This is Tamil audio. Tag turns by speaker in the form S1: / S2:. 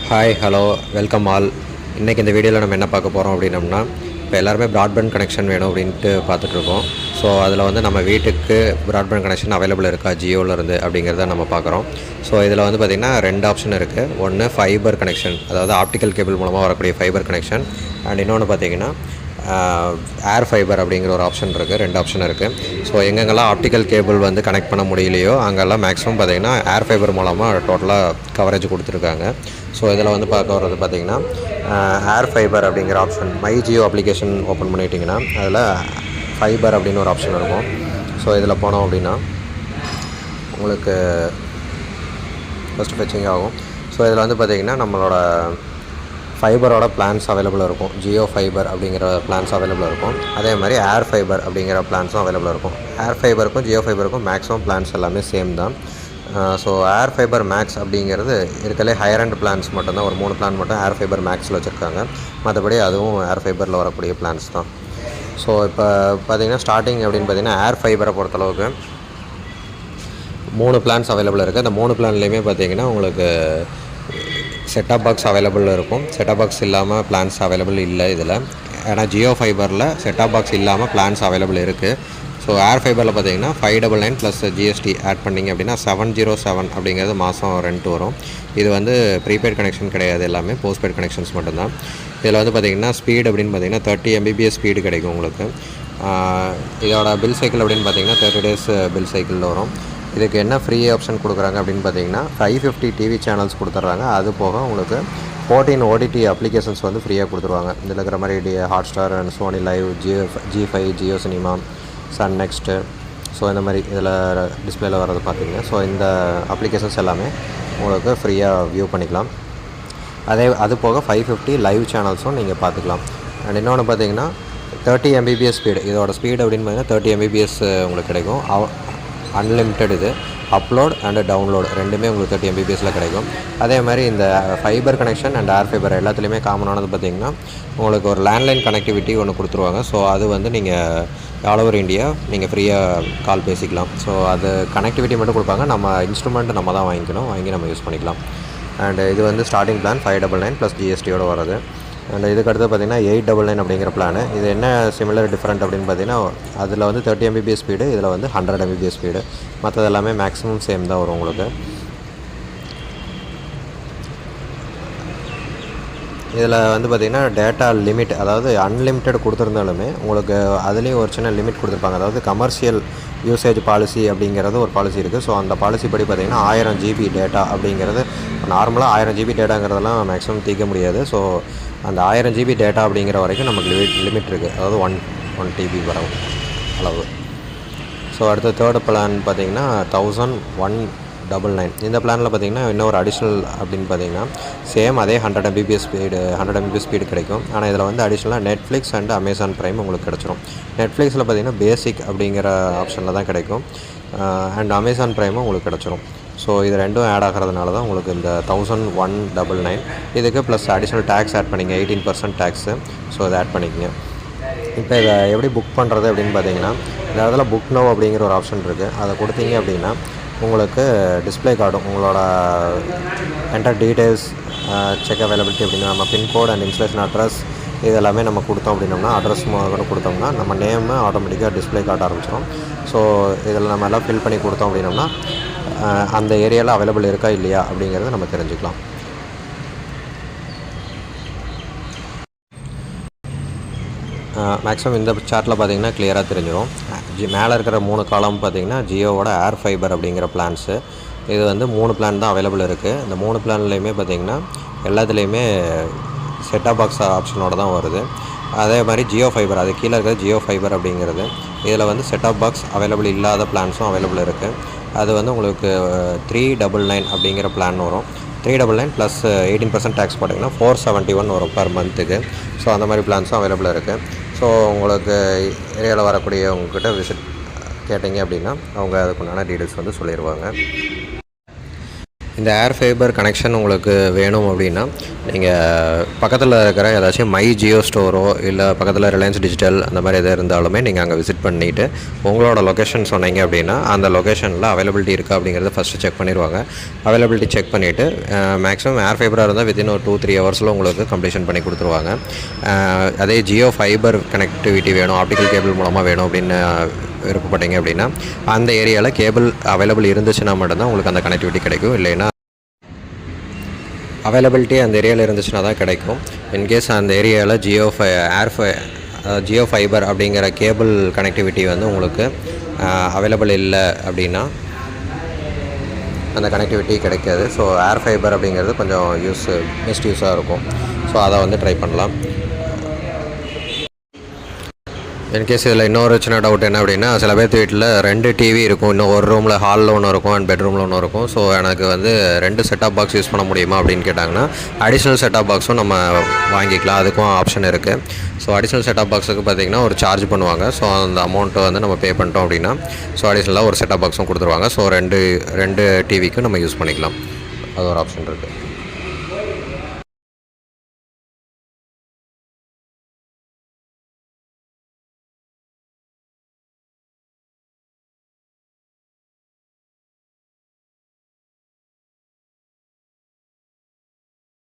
S1: Hi hello welcome all. இன்றைக்கி இந்த வீடியோவில் நம்ம என்ன பார்க்க போகிறோம் அப்படின்னம்னா, இப்போ எல்லாருமே ப்ராட்பேண்ட் கனெக்ஷன் வேணும் அப்படின்ட்டு பார்த்துட்ருக்கோம். ஸோ அதில் வந்து நம்ம வீட்டுக்கு ப்ராட்பேண்ட் கனெக்ஷன் அவைலபிள் இருக்கா ஜியோவிலேருந்து அப்படிங்கிறத நம்ம பார்க்குறோம். ஸோ இதில் வந்து பார்த்திங்கன்னா 2 ஆப்ஷன் இருக்குது. ஒன்று ஃபைபர் கனெக்ஷன், அதாவது ஆப்டிக்கல் கேபிள் மூலமாக வரக்கூடிய ஃபைபர் கனெக்ஷன். அண்ட் இன்னொன்று பார்த்திங்கன்னா ஏர் ஃபைபர் அப்படிங்கிற ஒரு ஆப்ஷன் இருக்குது. 2 ஆப்ஷன் இருக்குது. ஸோ எங்கெங்கெல்லாம் ஆப்டிக்கல் கேபிள் வந்து கனெக்ட் பண்ண முடியலையோ அங்கெல்லாம் மேக்ஸிமம் பார்த்திங்கன்னா ஏர் ஃபைபர் மூலமாக டோட்டலாக கவரேஜ் கொடுத்துருக்காங்க. ஸோ இதில் வந்து பார்க்க வர்றது பார்த்திங்கன்னா ஏர் ஃபைபர் அப்படிங்கிற option. My Jio application open பண்ணிட்டிங்கன்னா அதில் ஃபைபர் அப்படின்னு ஒரு ஆப்ஷன் இருக்கும். ஸோ இதில் போனோம் அப்படின்னா உங்களுக்கு ஃபஸ்ட்டு ஃபெச்சிங் ஆகும். ஸோ இதில் வந்து பார்த்திங்கன்னா நம்மளோட ஃபைபரோட பிளான்ஸ் அவைலபிள் இருக்கும். ஜியோ ஃபைபர் அப்படிங்கிற பிளான்ஸ் அவைலபிள் இருக்கும். அதே மாதிரி ஏர் ஃபைபர் அப்படிங்கிற பிளான்ஸும் அவைலபிள் இருக்கும். ஏர் ஃபைபருக்கும் ஜியோ ஃபைபருக்கும் மேக்ஸிமம் பிளான்ஸ் எல்லாமே சேம் தான். ஸோ ஏர் ஃபைபர் மேக்ஸ் அப்படிங்கிறது இருக்கலே ஹையர் அண்ட் பிளான்ஸ் மட்டும்தான். ஒரு 3 பிளான் மட்டும் ஏர் ஃபைபர் மேக்ஸில் வச்சுருக்காங்க. மற்றபடி அதுவும் ஏர் ஃபைபரில் வரக்கூடிய பிளான்ஸ் தான். ஸோ இப்போ பார்த்திங்கன்னா ஸ்டார்டிங் அப்படின்னு பார்த்திங்கன்னா ஏர் ஃபைபரை பொறுத்தளவுக்கு 3 பிளான்ஸ் அவைலபிள் இருக்குது. அந்த 3 பிளான்லேயுமே பார்த்திங்கன்னா உங்களுக்கு செட்டாப் பாக்ஸ் அவைலபிள் இருக்கும். செட்டாப் பாக்ஸ் இல்லாமல் பிளான்ஸ் அவைலபிள் இல்லை இதில். ஏன்னா ஜியோ ஃபைபரில் செட்டாப் பாக்ஸ் இல்லாமல் பிளான்ஸ் அவைலபிள் இருக்குது. ஸோ ஏர் ஃபைபரில் பார்த்தீங்கன்னா 599 ப்ளஸ் ஜிஎஸ்டி ஆட் பண்ணிங்க அப்படின்னா 707 அப்படிங்கிறது மாதம் ரெண்ட் வரும். இது வந்து ப்ரீபெய்ட் கனெக்ஷன் கிடையாது, எல்லாமே போஸ்ட்பெய்ட் கனெக்ஷன்ஸ் மட்டும்தான். இதில் வந்து பார்த்திங்கன்னா ஸ்பீடு அப்படின்னு பார்த்திங்கன்னா 30 Mbps ஸ்பீடு கிடைக்கும் உங்களுக்கு. இதோட பில் சைக்கிள் அப்படின்னு பார்த்திங்கன்னா 30 days பில் சைக்கிளில் வரும். இதுக்கு என்ன ஃப்ரீ ஆப்ஷன் கொடுக்குறாங்க அப்படின்னு பார்த்தீங்கன்னா 550 டிவி சேனல்ஸ் கொடுத்துட்றாங்க. அது போக உங்களுக்கு 14 OTT அப்ளிகேஷன்ஸ் வந்து ஃப்ரீயாக கொடுத்துருவாங்க. இதில் இருக்கிற மாதிரி Hotstar and Sony live, G5, Jio cinema, Sun next, so இந்த மாதிரி இதில் டிஸ்பிளேயில் வர்றது பார்த்திங்கன்னா ஸோ இந்த அப்ளிகேஷன்ஸ் எல்லாமே உங்களுக்கு ஃப்ரீயாக வியூ பண்ணிக்கலாம். அது போக 550 லைவ் சேனல்ஸும் நீங்கள் பார்த்துக்கலாம். அண்ட் இன்னொன்று பார்த்திங்கன்னா 30 Mbps ஸ்பீடு. இதோட ஸ்பீடு அப்படின்னு பார்த்தீங்கன்னா 30 Mbps உங்களுக்கு கிடைக்கும். அன்லிமிட்டட் இது. அப்லோட் அண்டு டவுன்லோடு ரெண்டுமே உங்களுக்கு 30 Mbpsல கிடைக்கும். அதே மாதிரி இந்த fibre connection and air fibre எல்லாத்துலேயுமே காமனானது பார்த்திங்கன்னா உங்களுக்கு ஒரு லேண்ட்லைன் கனெக்டிவிட்டி ஒன்று கொடுத்துருவாங்க. ஸோ அது வந்து நீங்கள் ஆல் ஓவர் இந்தியா நீங்கள் ஃப்ரீயாக கால் பேசிக்கலாம். ஸோ அது கனெக்டிவிட்டி மட்டும் கொடுப்பாங்க. நம்ம இன்ஸ்ட்ருமெண்ட் நம்ம தான் வாங்கி நம்ம யூஸ் பண்ணிக்கலாம். அண்டு இது வந்து ஸ்டார்டிங் பிளான் 599 ப்ளஸ் ஜிஎஸ்டியோடு வருது. அண்ட் இதுக்கடுத்து பார்த்திங்கன்னா 899 அப்படிங்கிற பிளானு. இது என்ன சிமிலர் டிஃப்ரெண்ட் அப்படின்னு பார்த்திங்கன்னா அதில் வந்து 30 Mbps ஸ்பீடு, இதில் வந்து 100 Mbps ஸ்பீடு. மற்றது எல்லாமே மேக்ஸிமம் சேம் தான் வரும் உங்களுக்கு. இதில் வந்து பார்த்திங்கன்னா டேட்டா லிமிட், அதாவது அன்லிமிட்டட் கொடுத்துருந்தாலுமே உங்களுக்கு அதுலேயும் ஒரு சின்ன லிமிட் கொடுத்துருப்பாங்க. அதாவது கமர்ஷியல் யூசேஜ் பாலிசி அப்படிங்கிறது ஒரு பாலிசி இருக்குது. ஸோ அந்த பாலிசி படி பார்த்திங்கன்னா 1000 GB டேட்டா அப்படிங்கிறது நார்மலாக 1000 GB டேட்டாங்கிறதெல்லாம் மேக்ஸிமம் தீர்க்க முடியாது. ஸோ அந்த 1000 GB டேட்டா அப்படிங்கிற வரைக்கும் நமக்கு லிமிட் இருக்குது. அதாவது 1 TB வரும் அளவு. ஸோ அடுத்த தேர்ட் பிளான் பார்த்திங்கன்னா 1199. இந்த பிளானில் பார்த்திங்கன்னா இன்னொரு அடிஷ்னல் அப்படின்னு பார்த்திங்கன்னா சேம் அதே 100 Mbps ஸ்பீடு கிடைக்கும். ஆனால் இதில் வந்து அடிஷ்னலாக நெட்ஃப்ளிக்ஸ் அண்ட் அமேசான் ப்ரைம் உங்களுக்கு கிடச்சிரும். நெட்ஃப்ளிக்ஸில் பார்த்திங்கன்னா பேசிக் அப்படிங்கிற ஆப்ஷனில் தான் கிடைக்கும். அண்ட் அமேசான் ப்ரைமும் உங்களுக்கு கிடச்சிரும். ஸோ இது ரெண்டும் ஆட் ஆகிறதுனால தான் உங்களுக்கு இந்த 1199. இதுக்கு ப்ளஸ் அடிஷ்னல் டேக்ஸ் ஆட் பண்ணிங்க, 18% டேக்ஸு. ஸோ இதை ஆட் பண்ணிக்கங்க. இப்போ இதை எப்படி புக் பண்ணுறது அப்படின்னு பார்த்தீங்கன்னா இந்த இடத்துல புக் நவ் அப்படிங்கிற ஒரு ஆப்ஷன் இருக்குது. அதை கொடுத்தீங்க அப்படின்னா உங்களுக்கு டிஸ்பிளே கார்டும் உங்களோட என்டர் டீட்டெயில்ஸ், செக் அவைலபிலிட்டி அப்படின்னு நம்ம பின்கோட் அண்ட் இன்ஸ்டலேஷன் அட்ரஸ் இது எல்லாமே நம்ம கொடுத்தோம் அப்படின்னோம்னா அட்ரஸ் முதல்ல கொடுத்தோம்னா நம்ம நேமு ஆட்டோமேட்டிக்காக டிஸ்பிளே காட்ட ஆரம்பிச்சிடும். ஸோ இதில் நம்ம எல்லாம் ஃபில் பண்ணி கொடுத்தோம் அப்படின்னோம்னா அந்த ஏரியாவில் அவைலபிள் இருக்கா இல்லையா அப்படிங்கிறத நம்ம தெரிஞ்சுக்கலாம். மேக்ஸிமம் இந்த சார்ட்டில் பார்த்திங்கன்னா கிளியராக தெரிஞ்சிடும். மேலே இருக்கிற 3 காலம் பார்த்திங்கன்னா ஜியோவோட ஏர் ஃபைபர் அப்படிங்கிற பிளான்ஸு. இது வந்து 3 பிளான் தான் அவைலபிள் இருக்குது. இந்த 3 பிளான்லேயுமே பார்த்திங்கன்னா எல்லாத்துலேயுமே செட்டாப் பாக்ஸ் ஆப்ஷனோடு தான் வருது. அதே மாதிரி ஜியோ ஃபைபர், அது கீழே இருக்கிறது ஜியோ ஃபைபர் அப்படிங்கிறது. இதில் வந்து செட்டாப் பாக்ஸ் அவைலபிள் இல்லாத பிளான்ஸும் அவைலபிள் இருக்குது. அது வந்து உங்களுக்கு 399 அப்படிங்கிற பிளான் வரும். 399 ப்ளஸ் 18% டேக்ஸ் போட்டிங்கன்னா 471 வரும் பர் மந்த்துக்கு. ஸோ அந்த மாதிரி பிளான்ஸும் அவைலபிள் இருக்குது. ஸோ உங்களுக்கு ஏரியாவில் வரக்கூடியவங்கக்கிட்ட விசிட் கேட்டிங்க அப்படின்னா அவங்க அதுக்குண்டான டீட்டெயில்ஸ் வந்து சொல்லிடுவாங்க. இந்த ஏர் ஃபைபர் கனெக்ஷன் உங்களுக்கு வேணும் அப்படின்னா நீங்கள் பக்கத்தில் இருக்கிற ஏதாச்சும் மை ஜியோ ஸ்டோரோ இல்லை பக்கத்தில் ரிலையன்ஸ் டிஜிட்டல் அந்த மாதிரி எதாவது இருந்தாலுமே நீங்கள் அங்கே விசிட் பண்ணிவிட்டு உங்களோட லொக்கேஷன் சொன்னீங்க அப்படின்னா அந்த லொக்கேஷனில் அவைலபிலிட்டி இருக்கா அப்படிங்கிறத ஃபஸ்ட்டு செக் பண்ணிடுவாங்க. அவைலபிலிட்டி செக் பண்ணிவிட்டு மேக்ஸிமம் ஏர் ஃபைபராக இருந்தால் வித்தின் ஒரு 2-3 ஹவர்ஸில் உங்களுக்கு கம்ப்ளீஷன் பண்ணி கொடுத்துருவாங்க. அதே ஜியோ ஃபைபர் கனெக்டிவிட்டி வேணும், ஆப்டிக்கல் கேபிள் மூலமாக வேணும் அப்படின்னு விருப்பப்பட்டீங்க அப்படின்னா அந்த ஏரியாவில் கேபிள் அவைலபிள் இருந்துச்சுன்னா மட்டும்தான் உங்களுக்கு அந்த கனெக்டிவிட்டி கிடைக்கும். இல்லைன்னா அவைலபிலிட்டி அந்த ஏரியாவில் இருந்துச்சுன்னா தான் கிடைக்கும். இன்கேஸ் அந்த ஏரியாவில் ஜியோ ஃபைபர் அப்படிங்கிற கேபிள் கனெக்டிவிட்டி வந்து உங்களுக்கு அவைலபிள் இல்லை அப்படின்னா அந்த கனெக்டிவிட்டி கிடைக்காது. ஸோ ஏர் ஃபைபர் அப்படிங்கிறது கொஞ்சம் மிஸ்யூஸாக இருக்கும். ஸோ அதை வந்து ட்ரை பண்ணலாம். இன்கேஸ் இதில் இன்னொரு சின்ன டவுட் என்ன அப்படின்னா, சில பேர் வீட்டில் 2 டிவி இருக்கும், இன்னும் ஒரு ரூமில் ஹாலில் ஒன்று இருக்கும் அண்ட் பெட்ரூமில் ஒன்று இருக்கும். ஸோ எனக்கு வந்து 2 செட்டாப் பாக்ஸ் யூஸ் பண்ண முடியுமா அப்படின்னு கேட்டாங்கன்னா அடிஷ்னல் செட்டாப் பாக்ஸும் நம்ம வாங்கிக்கலாம், அதுக்கும் ஆப்ஷன் இருக்குது. ஸோ அடிஷ்னல் செட்டாப் பாக்ஸுக்கு பார்த்திங்கன்னா ஒரு சார்ஜ் பண்ணுவாங்க. ஸோ அந்த அமௌண்ட்டை வந்து நம்ம பே பண்ணிட்டோம் அப்படின்னா அடிஷ்னலாக ஒரு செட்டாப் பாக்ஸும் கொடுத்துருவாங்க. ஸோ ரெண்டு டிவிக்கும் நம்ம யூஸ் பண்ணிக்கலாம். அது ஒரு ஆப்ஷன் இருக்குது.